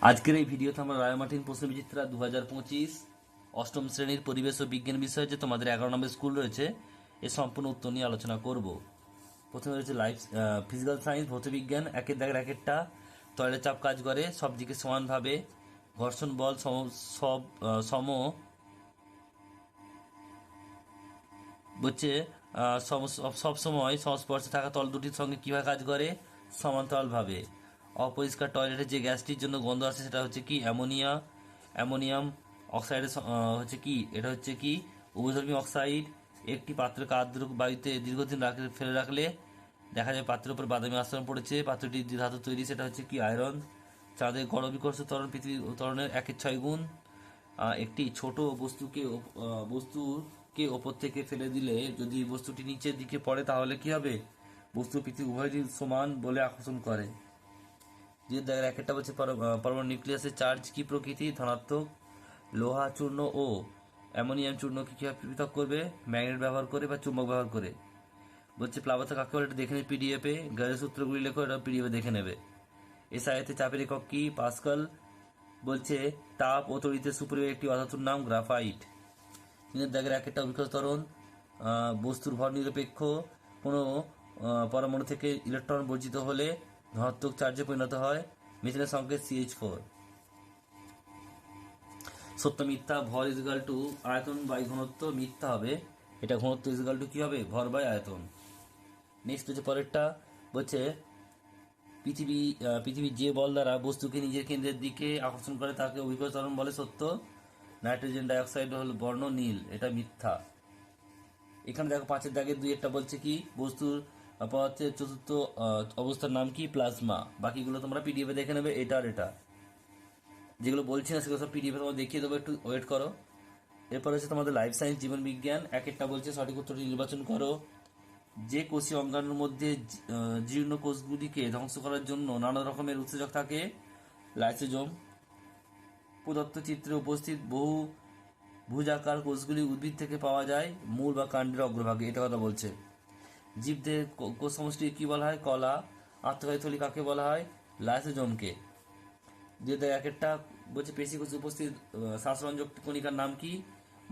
আজকের এই ভিডিওতে আমরা রায়মার্টিন প্রশ্নবিচিত্রা 2025 অষ্টম শ্রেণীর পরিবেশ ও বিজ্ঞান বিষয়ে যে তোমাদের 11 নম্বর স্কুল রয়েছে এর সম্পূর্ণ উত্তর নিয়ে আলোচনা করব। প্রথমে রয়েছে লাইফ ফিজিক্যাল সায়েন্স ভৌতবিজ্ঞান, একের দাগের একেরটা। তলের চাপ কাজ করে সব দিকে সমানভাবে, ঘর্ষণ বল সম হচ্ছে সব সময় সংস্পর্শে থাকা তল দুটির সঙ্গে কীভাবে কাজ করে, সমান্তরালভাবে। অপরিষ্কার টয়লেটে যে গ্যাসটির জন্য গন্ধ আসে সেটা হচ্ছে কি, অ্যামোনিয়াম অক্সাইডের হচ্ছে কি, এটা হচ্ছে কি উভধর্মী অক্সাইড। একটি পাত্রকে আর্দ্র বায়ুতে দীর্ঘদিন ফেলে রাখলে দেখা যায় পাত্রের উপর বাদামি আস্তরণ পড়েছে, পাত্রটি যে ধাতু তৈরি সেটা হচ্ছে কি, আয়রন। চাঁদের গড় বিকর্ষ ত্বরণ পৃথিবীর ত্বরণের 1/6 গুণ। একটি ছোট বস্তুকে ওপর থেকে ফেলে দিলে যদি বস্তুটি নিচের দিকে পড়ে তাহলে কি হবে, বস্তু পৃথিবী উভয়টি সমান বলে আকর্ষণ করে। যে দাগের একটা বলছে পরমাণু নিউক্লিয়াসের চার্জ কি প্রকৃতি, ধনাত্মক। লোহা চূর্ণ ও অ্যামোনিয়াম চূর্ণকে কীভাবে পৃথক করবে, ম্যাগনেট ব্যবহার করে বা চুম্বক ব্যবহার করে। বলছে প্লাবতা কাকে বলে, এটা দেখে নেবে পিডিএফে, গাড়ির সূত্রগুলি লেখো, এটা পিডিএফে দেখে নেবে। এসআইতে চাপের একক কি, পাস্কাল। বলছে তাপ ও তড়িতের সুপরিবাহী একটি অধাতুর নাম গ্রাফাইট। তিনের দাগের একটা অভিকর্ষ ত্বরণ, বস্তুর ভর নিরপেক্ষ, কোনো পরমাণু থেকে ইলেকট্রন বর্জিত হলে ধনাত্মক চার্জে পরিণত হয়, মিথেনের সংকেত CH4। সত্য মিথ্যা, ভর ইজগাল টু আয়তন বাই ঘনত্ব, মিথ্যা হবে, এটা ঘনত্ব ইজগাল টু কি হবে, ভর বাই আয়তন। নেক্সট হচ্ছে পরেরটা, বলছে পৃথিবী যে বল দ্বারা বস্তুকে নিজের কেন্দ্রের দিকে আকর্ষণ করে তাকে অভিকর্ষ ত্বরণ বলে, সত্য। নাইট্রোজেন ডাইঅক্সাইড হল বর্ণ নীল, এটা মিথ্যা। এখানে দেখো পাঁচের দাগের দুই একটা বলছে কি, বস্তুর পদার্থের চতুর্থ অবস্থার নাম কি, প্লাজমা। বাকিগুলো তোমরা পিডিএফে দেখে নেবে, এটা আর এটা যেগুলো বলছি না সেগুলো সব পিডিএফে তোমার দেখিয়ে দেবো, একটু ওয়েট করো। এরপর হচ্ছে তোমাদের লাইফ সায়েন্স জীবন বিজ্ঞান, একটা বলছে সঠিক উত্তরটি নির্বাচন করো। যে কোষীয় অঙ্গাণুর মধ্যে জীর্ণ কোষগুলিকে ধ্বংস করার জন্য নানা রকমের উৎসেচক থাকে, লাইসোজোম। প্রদত্ত চিত্রে উপস্থিত বহু ভুজাকার কোষগুলি উদ্ভিদ থেকে পাওয়া যায় মূল বা কাণ্ডের অগ্রভাগে, এটা কথা বলছে। জীবদের কোষ সমষ্টিকে কি বলা হয়, কলা। আত্মঘাতী থলি কাকে বলা হয়, লাইসোজোমকে। যেটা একটা বলছে পেশি কোষে উপস্থিত শ্বাসরঞ্জক কণিকার নাম কি,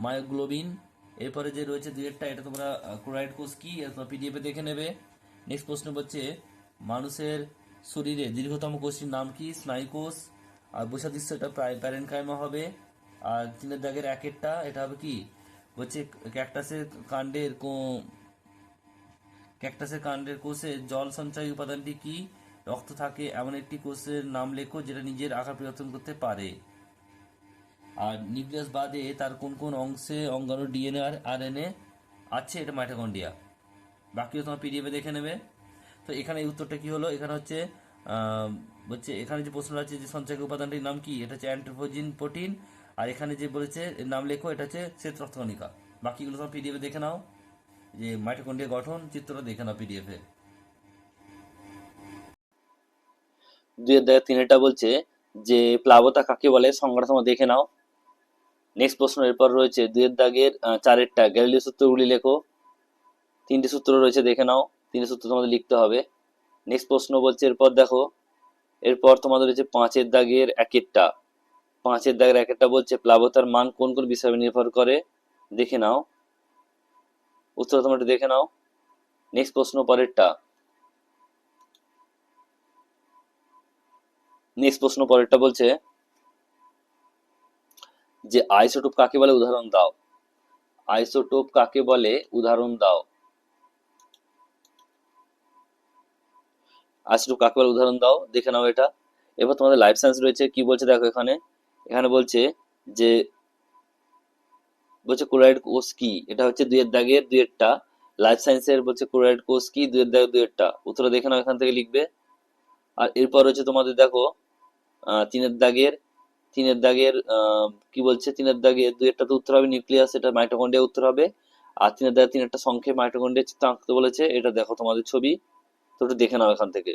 মায়োগ্লোবিন। এরপরে যে রয়েছে দুই একটা, এটা তোমরা ক্লোরাইড কোষ কি, তোমরা পিডিএফে দেখে নেবে। নেক্সট প্রশ্ন হচ্ছে মানুষের শরীরে দীর্ঘতম কোষটির নাম কি, স্নায়ু কোষ। আর বৈসাদৃশ্য এটা প্যারেনকাইমা হবে। আর তিনের দাগের একটা, এটা হবে কি, বলছে ক্যাকটাসের কাণ্ডের কোষে জল সঞ্চয়ী উপাদানটি কি, রক্ত থাকে এমন একটি কোষের নাম লেখো যেটা নিজের আকার পরিবর্তন করতে পারে। আর নিউক্লিয়াস বাদে তার কোন কোন অংশে অঙ্গাণু ডিএনএ আর আরএনএ আছে, এটা মাইটোকন্ড্রিয়া। বাকিও তোমার পিডিএফে দেখে নেবে। তো এখানে এই উত্তরটা কি হলো, এখানে হচ্ছে বলছে এখানে যে প্রশ্ন আছে যে সঞ্চয়ক উপাদানটির নাম কি, এটা হচ্ছে অ্যান্ট্রোপোজিন প্রোটিন। আর এখানে যে বলেছে এর নাম লেখো, এটা হচ্ছে শ্বেত রক্তকণিকা। বাকিগুলো তোমার পিডিএফে দেখে নাও, যে মাইটোকন্ড্রিয়া গঠন চিত্রটা দেখে নাও পিডিএফে। দুইয়ের দাগের তিনেরটা বলছে যে প্লাবতা কাকে বলে, সংজ্ঞাটা তোমরা দেখে নাও। নেক্সট প্রশ্ন এরপর রয়েছে দুইয়ের দাগের চারেরটা, গ্যালিলিও সূত্রগুলি লেখো। তিনটে সূত্র রয়েছে দেখে নাও, তিনটে সূত্র তোমাদের লিখতে হবে। নেক্সট প্রশ্ন বলছে এরপর দেখো, এরপর তোমাদের রয়েছে পাঁচের দাগের একেরটা বলছে প্লাবতার মান কোন কোন বিষয়ে নির্ভর করে, দেখে নাও। উত্তর তোমরা একটু দেখে নাও। নেক্সট প্রশ্ন পরেরটা বলছে যে আইসোটোপ কাকে বলে, উদাহরণ দাও। আইসোটোপ কাকে বলে, উদাহরণ দাও। আইসোটোপ কাকে বলে উদাহরণ দাও, দেখে নাও এটা। এবার তোমাদের লাইফ সায়েন্স রয়েছে, কি বলছে দেখো, এখানে বলছে যে ক্লোরাইড কোষ কি, এটা হচ্ছে দুইয়ের দাগের দুইয়েরটা। লাইফ সায়েন্সের বলছে ক্লোরাইড কোষ কি, দুইয়ের দাগের দুইয়েরটা। উত্তর দেখে নাও, এখান থেকে লিখবে। আর এরপর হচ্ছে তোমাদের দেখো তিনের দাগের কি বলছে, তিনের দাগের দুইয়েরটা তো উত্তর হবে নিউক্লিয়াস, এটা মাইটোকন্ড্রিয়া উত্তর হবে। আর তিনের দাগের তিনেরটা সংক্ষেপ মাইটোকন্ড্রিয়া চিত্র আঁকতে বলেছে, এটা দেখো তোমাদের ছবি, তো একটু দেখে নাও এখান থেকে।